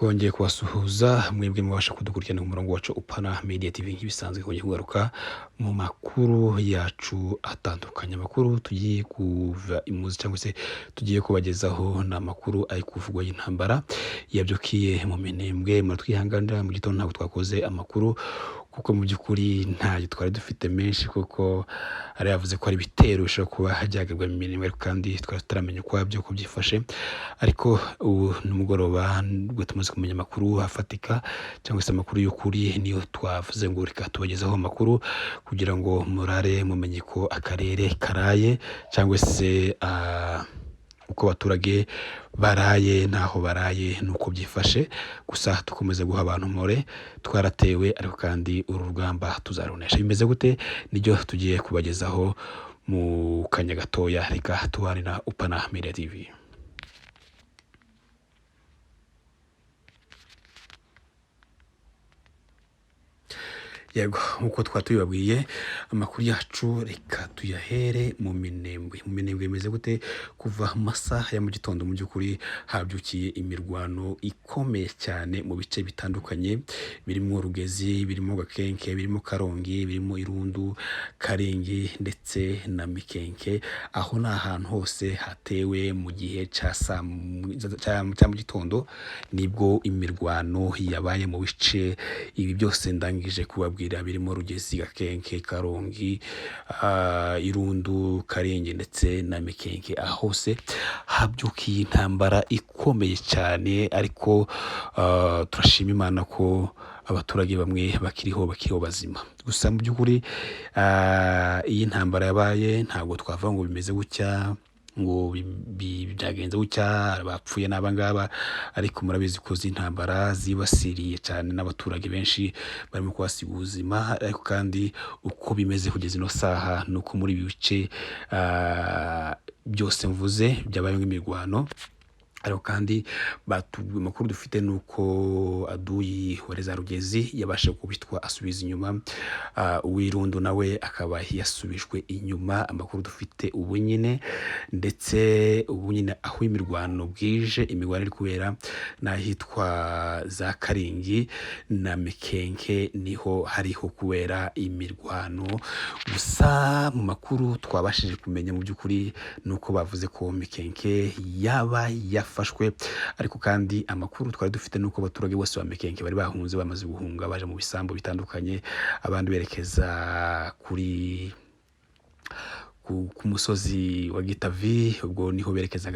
twongeye kubasuhuza mwebwe mubasha kudukurikirana ku murongo wacu Upana Media TV nk'ibisanzwe kongeye kugaruka mu makuru yacu atandukanye. Amakuru tugiye kuva imuzi cyangwa se tugiye kubagezaho na makuru ari kuvugwa y'intambara yabyukiye mu Minembwe. Twihangana mu gitondo ntabwo twakoze amakuru kuko mu by'ukuri ntayo twari dufite menshi, kuko ari yavuze ko ari bitero bishobora kuba hajyagarwa mu Minembwe, kandi twari tutaramenya uko byo kubyifashe. Ariko ubu nimugoroba ubwo tumaze kumenya amakuru afatika cyangwa se amakuru y'ukuri, niyo twavuze ngo reka tubagezaho amakuru kugira ngo murare mumenye ko akarere karaye cyangwa se uko abaturage baraye naho baraye nuko byifashe. Gusa tukomeza guha abantu more, twaratewe ariko kandi uru rugamba tuzarunesha. Bimeze gute? Nibyo tugiye kubagezaho mu kanya gatoya. Reka tubane na Upana Media TV. Yego, nkuko twatubibabwiye amakuru yacu reka tuyahere mu Minembwe. Mu Minembwe bimeze gute? Kuva masaha ya mu gitondo mu by'ukuri habyukiye imirwano ikomeye cyane mu bice bitandukanye, birimo Rugezi, birimo Gakenke, birimo Karongi, birimo Irundu, Karengi ndetse na Mikenke. Aho ni ahantu hose hatewe mu gihe cya mu gitondo, nibwo imirwano yabaye mu bice ibi byose ndangije kubabwira, birimo Rugezi, Gakenke, Karongi, Irundu, Karengi ndetse na Mikenke. Aho hose habyukiye intambara ikomeye cyane, ariko turashima Imana ko abaturage bamwe bakiriho bazima. Gusa mu by'ukuri iyi ntambara yabaye ntabwo twavuga ngo bimeze gutya, ngo byagenze gutya bapfuye n'abangaba, ariko murabizi ko intambara zibasiriye cyane n'abaturage benshi barimo kuhasiga ubuzima. Ariko kandi uko bimeze kugeza ino saha nuko muri ibi bice byose mvuze byabaye nk'imirwano. Ariko kandi amakuru dufite nuko aduyi wareza Rugezi yabashe kubitwa asubiza inyuma, Uwirundu nawe akaba yasubijwe inyuma. Amakuru dufite ubu nyine, ndetse ubu nyine aho imirwano bwije, imirwano iri kubera n'ahitwa za Karengi na Mikenke, niho hariho kubera imirwano. Gusa mu makuru twabashije kumenya mu by'ukuri nuko bavuze ko Mikenke yaba yafashwe, ariko kandi amakuru twari dufite nuko abaturage bose ba Mikenke bari bahunze, bamaze guhunga baje mu bisambo bitandukanye, abandi berekeza ku musozi wa Gitavi, ubwo niho berekeza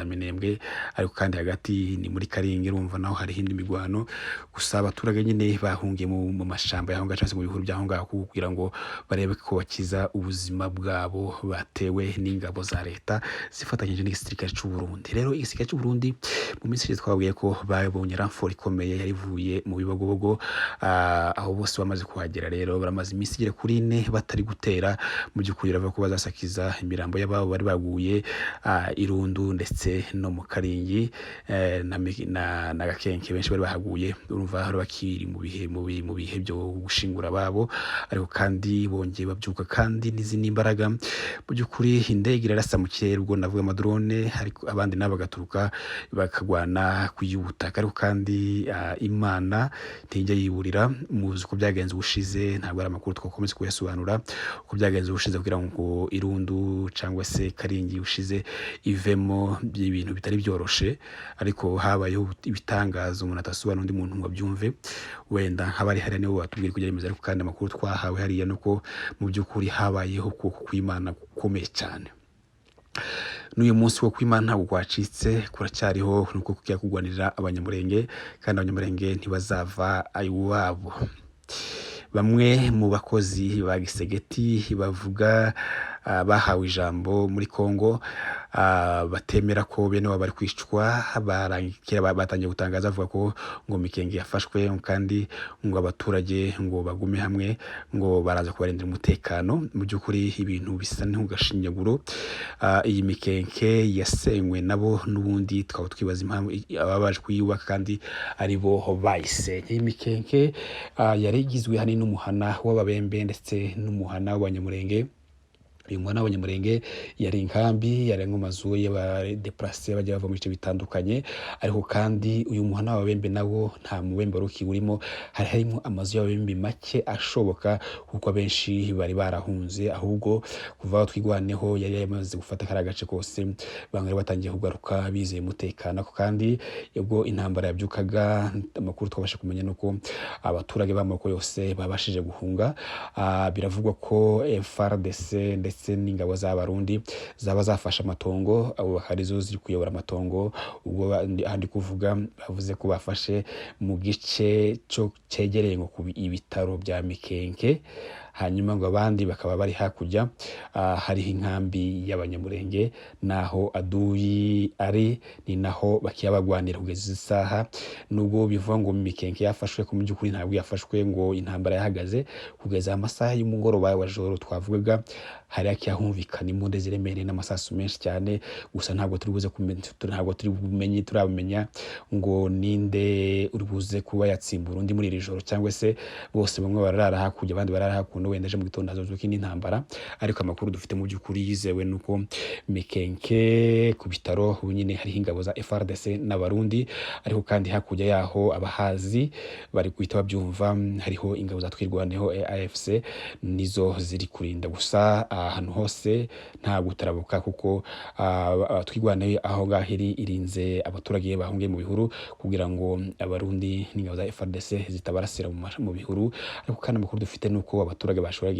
Minembwe. Ariko kandi hagati ni muri Karingi, urumva naho hari hindi migwano. Gusa abaturage nyine bahungiye mu mashamba yaho ngaho, mu bihuru byaho ngaho, kugira ngo barebe ko bakiza ubuzima bwabo batewe n'ingabo za leta zifatanyije n'igisirikare cy'u Burundi. Rero igisirikare cy'u Burundi mu minsi twabwiye ko babonye ramfort ikomeye yarivuye mu Bibogobogo, aho bose bamaze kuhagera. Rero baramaze iminsi igera kuri 4 batari gutera. Mu by'ukuri bava ko bazasakiza imirambo y'ababo bari baguye Irundu ndetse no mu Karingi na Gakenke. Benshi bari bahaguye, urumva hari bakiri mu bihe byo gushingura babo, ariko kandi bongeye babyuka kandi n'izindi imbaraga. Mu by'ukuri indege irarasa mu kirere, ubwo navuga amadrone, ariko abandi nabo bagaturuka bakagwana kuyubutaka. Ariko kandi Imana ntijya yiburira. Muzi ko byagenze ubushize, ntabwo ari amakuru twakomeza kuyasobanura uko byagenze ubushize, kugira ngo Irundu cyangwa se Karingi ushize ivemo ibintu bitari byoroshe, ariko habayeho ibitangazo umuntu atasobanura undi muntu ngo abyumve. Wenda nk'abari hariya nibo batubwira kujya bimeze, ariko kandi amakuru twahawe hariya nuko mu by'ukuri habayeho kw'Imana gukomeye cyane. N'uyu munsi wo kw'Imana ntabwo kwacitse, kuracyariho nuko kugiye kugwanirira Abanyamurenge, kandi Abanyamurenge ntibazava iwabo. Bamwe mu bakozi ba Gisegeti bavuga bahawe ijambo muri Kongo, batemera ko bene wabo bari kwicwa, batangiye gutangaza avuga ko ngo Mikenge yafashwe, kandi ngo abaturage ngo bagume hamwe, ngo baraza kubarindira umutekano. Mu by'ukuri ibintu bisa n'ugashinyaguro. Iyi Mikenke yasenywe nabo, n'ubundi twaba twibaza impamvu ababaje kuyubaka kandi ari bo bayisenye. Iyi Mikenke yari igizwe hani n'umuhana w'Ababembe ndetse n'umuhana w'Abanyamurenge. uyu mwana w'abanyamurenge yari inkambi, yari mu mazu y'abadeplase bajya bava mu bice bitandukanye, ariko kandi uyu muhana w'ababembe nawo nta mubembe wari ukiwurimo, hari harimo amazu y'ababembe make ashoboka kuko abenshi bari barahunze, ahubwo kuva aho twigwaneho yari yamaze gufata kari agace kose, bamwe batangiye kugaruka bizeye umutekano. Kandi ubwo intambara yabyukaga, amakuru twabasha kumenya nuko abaturage b'amoko yose babashije guhunga. Biravugwa ko FARDC ndetse n'ingabo z'abarundi zaba zafashe amatongo, abo bakarizo ziri kuyobora amatongo. Ubwo andi kuvuga bavuze ko bafashe mu gice cyo cegereye ngo ku ibitaro bya Mikenke, hanyuma ngo abandi bakaba bari hakurya. Hariho inkambi y'abanyamurenge, naho aduyi ari ni naho bakiyabagwanira kugeza isaha. Nubwo bivuga ngo Mikenke yafashwe, ku by'ukuri ntabwo yafashwe, ngo intambara yahagaze kugeza amasaha y'umugoroba wa joro twavugaga. Hari akiyahumvikana imbunda ziremereye n'amasasu menshi cyane, gusa ntabwo turi buze kumenya, ntabwo turi bumenye, turabumenya ngo ninde uri buze kuba yatsimbura undi muri iri joro, cyangwa se bose bamwe barara hakurya abandi barara hakuno, wenda ejo mu gitondo hazozuka indi ntambara. Ariko amakuru dufite mu by'ukuri yizewe nuko Mikenke ku bitaro ubu nyine hari ingabo za FARDC n'abarundi, ariko kandi hakurya yaho abahazi bari guhita babyumva, hariho ingabo za Twirwaneho AFC nizo ziri kurinda. Gusa ahantu hose nta gutarabuka, kuko Twirwaneho aho ngaho irinze abaturage bahungiye mu bihuru kugira ngo abarundi n'ingabo za FARDC zitabarasira mu bihuru. Ariko kandi amakuru dufite nuko abaturage bashoraga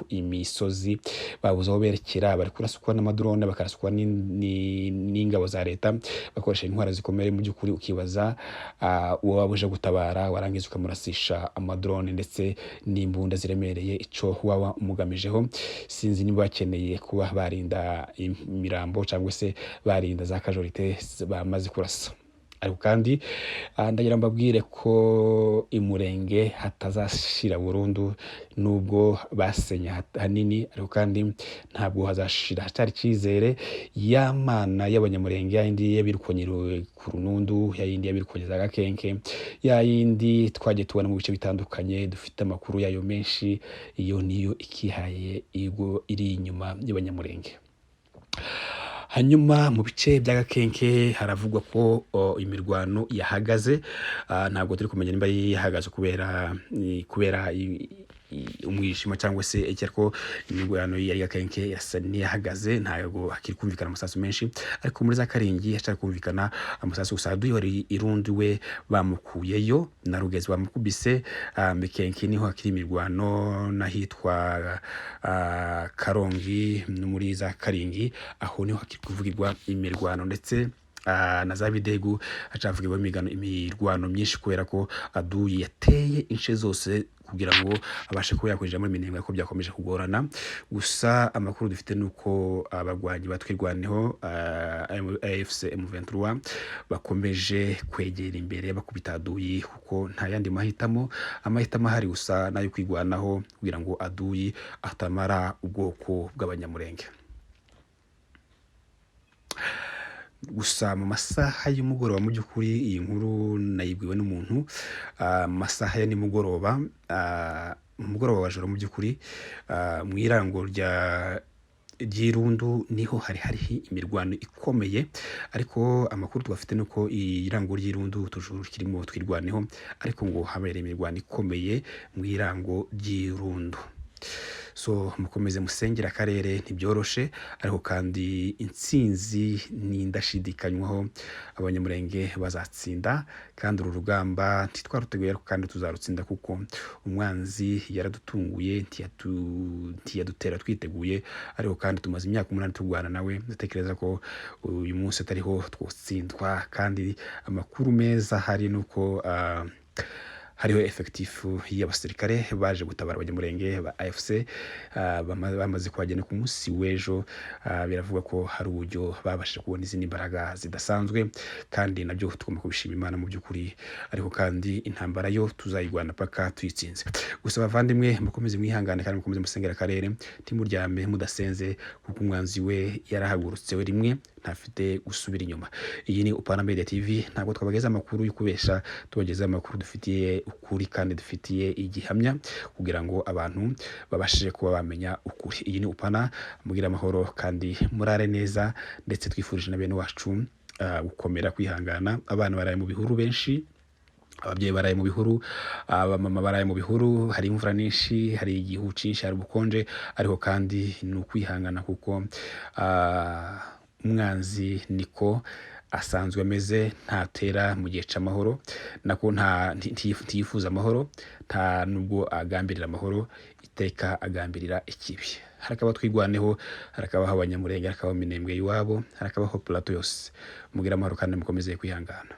imisozi babuze aho berekera, bari kurasukwa n'amadrone, bakarasukwa n'ingabo za leta bakoresha intwara zikomeye. Mu by'ukuri ukibaza uwo wabuje gutabara, warangiza ukamurasisha amadrone ndetse n'imbunda ziremereye, ico waba umugamijeho. Sinzi niba bakeneye kuba barinda imirambo cyangwa se barinda za kajorite bamaze kurasa. Ariko kandi ndagira mbabwire ko imurenge hatazashira burundu, nubwo basenya hanini, ariko kandi ntabwo hazashira, hatari cyizere. Yamana y'abanyamurenge yindi yabirukonyero ku Runundu, yindi yabirukonyeza Gakenke, yindi twagiye tubona mu bice bitandukanye, dufite amakuru yayo menshi. Iyo niyo ikihaye iri inyuma y'abanyamurenge. Hanyuma mu bice bya Gakenke haravugwa ko imirwano yahagaze. Ntabwo turi kumenya nimba yahagaze kubera umwijima cyangwa se ariko imirwano ya Gakenke yasa niyahagaze, ntabwo hakiri kumvikana amasasu menshi. Ariko muri za Karingi hashaka kumvikana amasasu gusa. Duyori irundi we bamukuyeyo na Rugezi bamukubise. Mikenke niho hakiri imirwano, nahitwa Karongi muri za Karingi, aho niho hakiri kuvugirwa imirwano, ndetse na za Bidegu hacavugirwa imirwano myinshi kubera ko aduyi yateye ince zose kugira ngo abashe kuba yakwinjira muri Minembwe, ko byakomeje kugorana. Gusa amakuru dufite nuko abagwanyi batwirwaneho AFC M23 bakomeje kwegera imbere bakubita aduyi, kuko nta yandi amahitamo ahari gusa nayo kwigwanaho kugira ngo aduyi atamara ubwoko bw'abanyamurenge. Gusa mu masaha y'umugoroba, mu by'ukuri iyi nkuru nayibwiwe n'umuntu mu masaha ya nimugoroba, umugoroba wa joro, mu by'ukuri mu irango ry'Irundu niho hari imirwano ikomeye. Ariko amakuru twafite nuko irango ry'Irundu tujuru kirimo Twirwaneho, ariko ngo habereye imirwano ikomeye mu irango ry'Irundu. So mukomeze musengera akarere, ntibyoroshe, ariko kandi intsinzi ni ndashidikanywaho. Abanyamurenge bazatsinda, kandi uru rugamba ntitwaruteguye, kandi tuzarutsinda, kuko umwanzi yaradutunguye, ntiyadutera twiteguye. Ariko kandi tumaze imyaka 8 turwana nawe, ndatekereza ko uyu munsi atariho twotsindwa. Kandi amakuru meza hari nuko hariho effective y'abasirikare baje gutabara abanyamurenge ba AFC, bamaze kuhagenda ku munsi w'ejo. Biravuga ko hari uburyo babashije kubona izindi mbaraga zidasanzwe, kandi nabyo tugomba kubishima Imana mu by'ukuri. Ariko kandi intambara yo tuzayigwana paka tuyitsinze. Gusa bavandimwe, mukomeze mwihangane kandi mukomeze musengera akarere, timuryame mudasenze, kuko umwanzi we yarahagurutse we rimwe, ntafite gusubira inyuma. Iyi ni Upana Media TV, ntabwo twabageza amakuru y'ukubesha, tubageza amakuru dufitiye ukuri kandi dufitiye igihamya kugira ngo abantu babashije kuba bamenya ukuri. Iyi ni Upana, mugira amahoro kandi murare neza, ndetse twifurije na bene wacu gukomera kwihangana. Abana baraye mu bihuru benshi, ababyeyi baraye mu bihuru, abamama baraye mu bihuru, hari imvura nyinshi, hari igihu cyinshi, hari ubukonje, ariko kandi ni ukwihangana kuko umwanzi niko asanzwe ameze, ntatera mu gihe cy'amahoro, nako ntiyifuza amahoro, nta nubwo agambirira amahoro, iteka agambirira ikibi. Harakabaho Twigwaneho, harakabaho Abanyamulenge, harakabaho Minembwe iwabo, harakabaho Plateau yose. Mugira amahoro kandi mukomeze kwihangana.